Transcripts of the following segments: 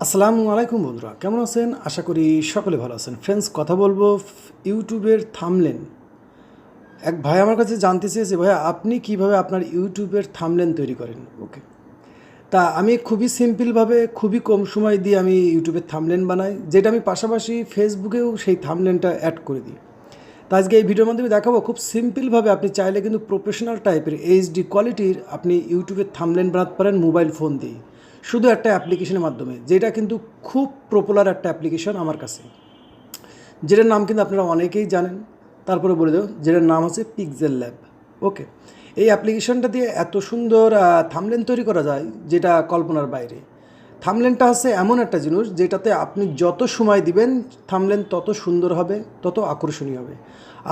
আসসালামু আলাইকুম বন্ধুরা, কেমন আছেন? আশা করি সকলে ভালো আছেন। ফ্রেন্ডস, কথা বলবো ইউটিউবের থাম্বনেল। এক ভাই আমার কাছে জানতে চেয়েছে, ভাইয়া আপনি কিভাবে আপনার ইউটিউবের থাম্বনেল তৈরি করেন? ওকে, তা আমি খুবই সিম্পলভাবে খুবই কম সময় দিয়ে আমি ইউটিউবের থাম্বনেল বানাই, যেটা আমি পাশাপাশি ফেসবুকেও সেই থাম্বনেলটা অ্যাড করে দিই। তা আজকে এই ভিডিওর মাধ্যমে দেখাবো খুব সিম্পলভাবে আপনি চাইলে কিন্তু প্রফেশনাল টাইপের এইচডি কোয়ালিটির আপনি ইউটিউবের থাম্বনেল বানাতে পারেন মোবাইল ফোন দিয়ে, শুধু একটা অ্যাপ্লিকেশনের মাধ্যমে, যেটা কিন্তু খুব পপুলার একটা অ্যাপ্লিকেশন আমার কাছে, যেটার নাম কিন্তু আপনারা অনেকেই জানেন। তারপরে বলে দেবো যেটার নাম হচ্ছে পিক্সেল ল্যাব। ওকে, এই অ্যাপ্লিকেশনটা দিয়ে এত সুন্দর থাম্বনেল তৈরি করা যায় যেটা কল্পনার বাইরে। থাম্বনেলটা হচ্ছে এমন একটা জিনিস যেটাতে আপনি যত সময় দিবেন থাম্বনেল তত সুন্দর হবে, তত আকর্ষণীয় হবে।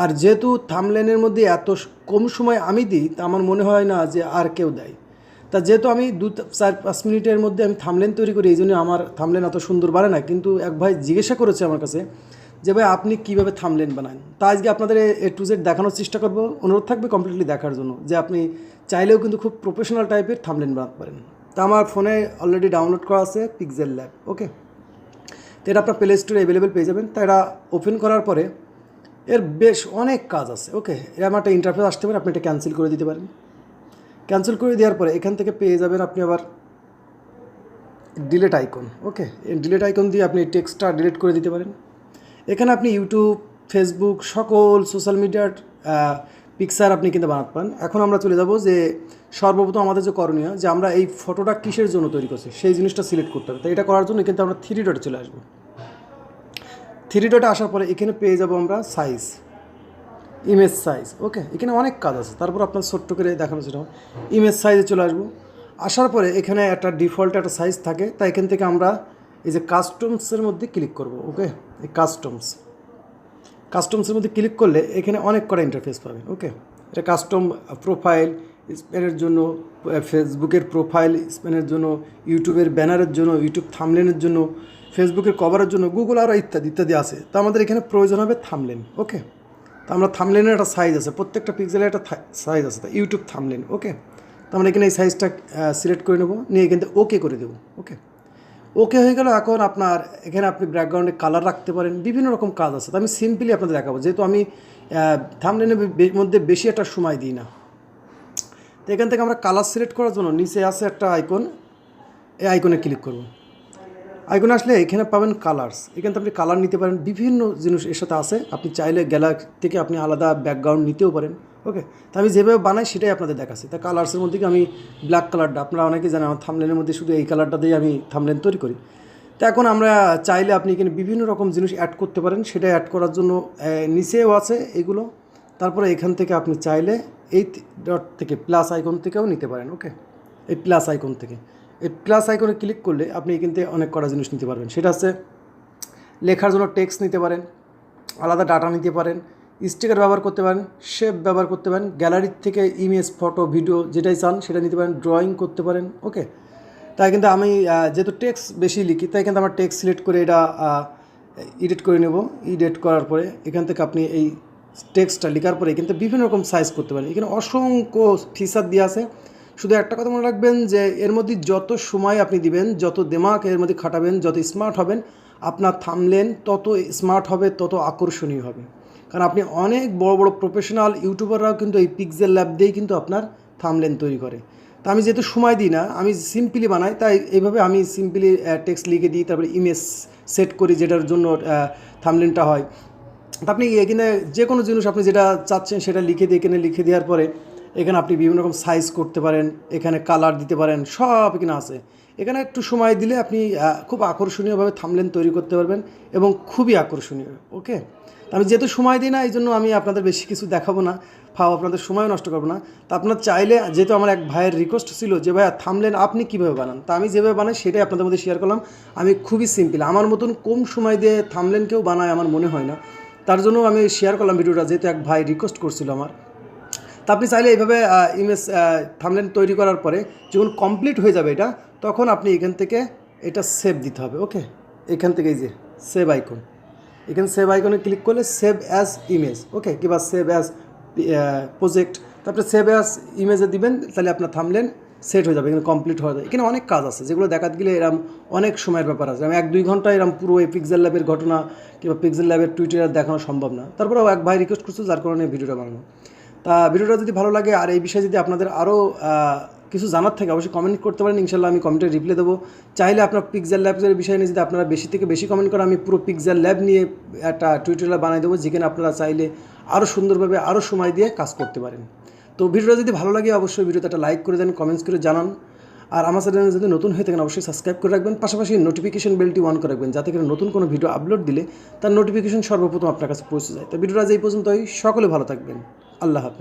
আর যেহেতু থাম্বনেলের মধ্যে এত কম সময় আমি দিই, তা আমার মনে হয় না যে আর কেউ দেয়। তা যেহেতু আমি 2-4-5 মিনিটের মধ্যে আমি থাম্বনেল তৈরি করি, এই জন্য আমার থাম্বনেল এত সুন্দর বাড়ে না। কিন্তু এক ভাই জিজ্ঞাসা করেছে আমার কাছে যে ভাই আপনি কীভাবে থাম্বনেল বানান। তা আজকে আপনাদের এ টু জেড দেখানোর চেষ্টা করব। অনুরোধ থাকবে কমপ্লিটলি দেখার জন্য, যে আপনি চাইলেও কিন্তু খুব প্রফেশনাল টাইপের থাম্বনেল বানাতে পারেন। তা আমার ফোনে অলরেডি ডাউনলোড করা আছে পিক্সেল ল্যাব। ওকে, তো এটা আপনার প্লে স্টোরে অ্যাভেলেবেল পেয়ে যাবেন। তা এটা ওপেন করার পরে এর বেশ অনেক কাজ আছে। ওকে, এর আমার একটা ইন্টারফেস আসতে পারে, আপনি এটা ক্যান্সেল করে দিতে পারেন। ক্যান্সেল করে দেওয়ার পরে এখান থেকে পেয়ে যাবেন আপনি আবার ডিলেট আইকন। ওকে, এই ডিলেট আইকন দিয়ে আপনি টেক্সটটা ডিলিট করে দিতে পারেন। এখানে আপনি ইউটিউব, ফেসবুক, সকল সোশ্যাল মিডিয়ার পিকচার আপনি কিন্তু বানাতে পারেন। এখন আমরা চলে যাব যে সর্বপ্রথম আমাদের যে করণীয়, যে আমরা এই ফটোটা কিসের জন্য তৈরি করছি সেই জিনিসটা সিলেক্ট করতে হবে। তো এটা করার জন্য কিন্তু আমরা 3 ডটে চলে আসবো। 3 ডটে আসার পরে এখানে পেয়ে যাব আমরা সাইজ, ইমেজ সাইজ। ওকে, এখানে অনেক কাজ আছে, তারপর আপনার ছোট্ট করে দেখানো সেটা ইমেজ সাইজে চলে আসবো। আসার পরে এখানে একটা ডিফল্ট একটা সাইজ থাকে, তাই এখান থেকে আমরা এই যে কাস্টমসের মধ্যে ক্লিক করব। ওকে, এই কাস্টমসের মধ্যে ক্লিক করলে এখানে অনেক কটা ইন্টারফেস পাবেন। ওকে, এটা কাস্টম প্রোফাইল স্পেনের জন্য, ফেসবুকের প্রোফাইল স্পেনের জন্য, ইউটিউবের ব্যানারের জন্য, ইউটিউব থাম্বনেলের জন্য, ফেসবুকের কভারের জন্য, গুগল আরও ইত্যাদি ইত্যাদি আছে। তো আমাদের এখানে প্রয়োজন হবে থাম্বনেল। ওকে, তো আমরা থাম্বনেলের একটা সাইজ আছে, প্রত্যেকটা পিক্সেলের একটা সাইজ আছে, তা ইউটিউব থাম্বনেল। ওকে, তো আমরা এখানে এই সাইজটা সিলেক্ট করে নেবো, নিয়ে এখান থেকে ওকে করে দেবো। ওকে, ওকে হয়ে গেল। এখন আপনার এখানে আপনি ব্যাকগ্রাউন্ডে কালার রাখতে পারেন, বিভিন্ন রকম কাজ আছে। তো আমি সিম্পলি আপনাদের দেখাবো, যেহেতু আমি থাম্বনেলের মধ্যে বেশি একটা সময় দিই না। তো এখান থেকে আমরা কালার সিলেক্ট করার জন্য নিচে আছে একটা আইকন, এই আইকনে ক্লিক করব। আইকন আসলে এখানে পাবেন কালার্স, এখান থেকে আপনি কালার নিতে পারেন, বিভিন্ন জিনিস এর সাথে আছে। আপনি চাইলে গ্যালারি থেকে আপনি আলাদা ব্যাকগ্রাউন্ড নিতেও পারেন। ওকে, তো আমি যেভাবে বানাই সেটাই আপনাদের দেখাচ্ছি। তা কালার্সের মধ্যে আমি ব্ল্যাক কালারটা, আপনারা অনেকেই জানেন আমার থাম্বনেলের মধ্যে শুধু এই কালারটা দিয়ে আমি থাম্বনেল তৈরি করি। তো এখন আমরা চাইলে আপনি এখানে বিভিন্ন রকম জিনিস অ্যাড করতে পারেন। সেটা অ্যাড করার জন্য নিচেও আছে এগুলো। তারপরে এখান থেকে আপনি চাইলে এই ডট থেকে প্লাস আইকন থেকেও নিতে পারেন। ওকে, এই প্লাস আইকন থেকে, এই প্লাস আইকনে ক্লিক করলে আপনি এখান থেকে অনেক কটা জিনিস নিতে পারবেন। সেটা হচ্ছে লেখার জন্য টেক্সট নিতে পারেন, আলাদা ডাটা নিতে পারেন, স্টিকার ব্যবহার করতে পারেন, শেপ ব্যবহার করতে পারেন, গ্যালারির থেকে ইমেজ, ফটো, ভিডিও যেটাই চান সেটা নিতে পারেন, ড্রয়িং করতে পারেন। ওকে, তাই কিন্তু আমি যেহেতু টেক্সট বেশি লিখি, তাই কিন্তু আমার টেক্সট সিলেক্ট করে এটা এডিট করে নেব। এডিট করার পরে এখান থেকে আপনি এই টেক্সটটা লেখার পরে কিন্তু বিভিন্ন রকম সাইজ করতে পারেন। এখানে অসংখ্য ফিচার দেওয়া আছে। শুধু একটা কথা মনে রাখবেন যে এর মধ্যে যত সময় আপনি দিবেন, যত দিমাগ এর মধ্যে খাটাবেন, যত স্মার্ট হবেন, আপনার থাম্বনেল তত স্মার্ট হবে, তত আকর্ষণীয় হবে। কারণ আপনি অনেক বড় বড় প্রফেশনাল ইউটিউবাররাও কিন্তু এই পিক্সেল ল্যাব দিয়েই কিন্তু আপনার থাম্বনেল তৈরি করে। তা আমি যেহেতু সময় দিই না, আমি সিম্পলি বানাই, তাই এইভাবে আমি সিম্পলি টেক্সট লিখে দিই, তারপরে ইমেজ সেট করি যেটার জন্য থাম্বনেলটা হয়। তা আপনি এখানে যে কোনো জিনিস আপনি যেটা চাচ্ছেন সেটা লিখে দিয়ে এখানে লিখে দেওয়ার পরে এখানে আপনি বিভিন্ন রকম সাইজ করতে পারেন, এখানে কালার দিতে পারেন, সব এখানে আছে। এখানে একটু সময় দিলে আপনি খুব আকর্ষণীয়ভাবে থাম্বনেল তৈরি করতে পারবেন এবং খুবই আকর্ষণীয়। ওকে, আমি যেহেতু সময় দিই না, এই জন্য আমি আপনাদের বেশি কিছু দেখাবো না, আপনাদের সময় নষ্ট করবো না। তা আপনার চাইলে, যেহেতু আমার এক ভাইয়ের রিকোয়েস্ট ছিল যে ভাইয়া থাম্বনেল আপনি কীভাবে বানান, তা আমি যেভাবে বানাই সেটাই আপনাদের মধ্যে শেয়ার করলাম। আমি খুবই সিম্পল, আমার মতন কম সময় দিয়ে থাম্বনেল কেউ বানায় আমার মনে হয় না, তার জন্য আমি শেয়ার করলাম ভিডিওটা, যেহেতু এক ভাই রিকোয়েস্ট করছিল আমার। তা আপনি চাইলে এইভাবে ইমেজ থাম্বনেল তৈরি করার পরে যখন কমপ্লিট হয়ে যাবে এটা, তখন আপনি এখান থেকে এটা সেভ দিতে হবে। ওকে, এখান থেকে এই যে সেভ আইকন, এখানে সেভ আইকনে ক্লিক করলে সেভ অ্যাজ ইমেজ। ওকে, কিংবা সেভ অ্যাজ প্রজেক্ট, তারপরে সেভ অ্যাজ ইমেজে দিবেন, তাহলে আপনার থাম্বনেল সেট হয়ে যাবে, এখানে কমপ্লিট হয়ে যাবে। এখানে অনেক কাজ আছে যেগুলো দেখাতে গেলে এরম অনেক সময়ের ব্যাপার আছে। আমি 1-2 ঘন্টা এরম পুরো এই পিক্সেল ল্যাবের ঘটনা কিংবা পিক্সেল ল্যাবের টুইটার দেখানো সম্ভব না। তারপরেও এক ভাই রিকোয়েস্ট করছে, যার কারণে ভিডিওটা বানানো। তা ভিডিওটা যদি ভালো লাগে আর এই বিষয়ে যদি আপনাদের আরও কিছু জানার থাকে অবশ্যই কমেন্ট করতে পারেন, ইনশাল্লাহ আমি কমেন্টে রিপ্লাই দেবো। চাইলে আপনার পিক্সেল ল্যাবের বিষয় নিয়ে যদি আপনারা বেশি থেকে বেশি কমেন্ট করেন, আমি পুরো পিক্সেল ল্যাব নিয়ে একটা টিউটোরিয়াল বানিয়ে দেবো, যেখানে আপনারা চাইলে আরও সুন্দরভাবে আরও সময় দিয়ে কাজ করতে পারেন। তো ভিডিওটা যদি ভালো লাগে অবশ্যই ভিডিওতে একটা লাইক করে দেন, কমেন্টস করে জানান। আর আমার চ্যানেলে যদি নতুন হয়ে থাকেন অবশ্যই সাবস্ক্রাইব করে রাখবেন, পাশাপাশি নোটিফিকেশন বেলটি অন করে রাখবেন, যাতে করে নতুন কোনো ভিডিও আপলোড দিলে তার নোটিফিকেশন সর্বপ্রথম আপনার কাছে পৌঁছে যায়। তো ভিডিওটা আজ এই পর্যন্তই, সকলে ভালো থাকবেন, আল্লাহ হাফেজ।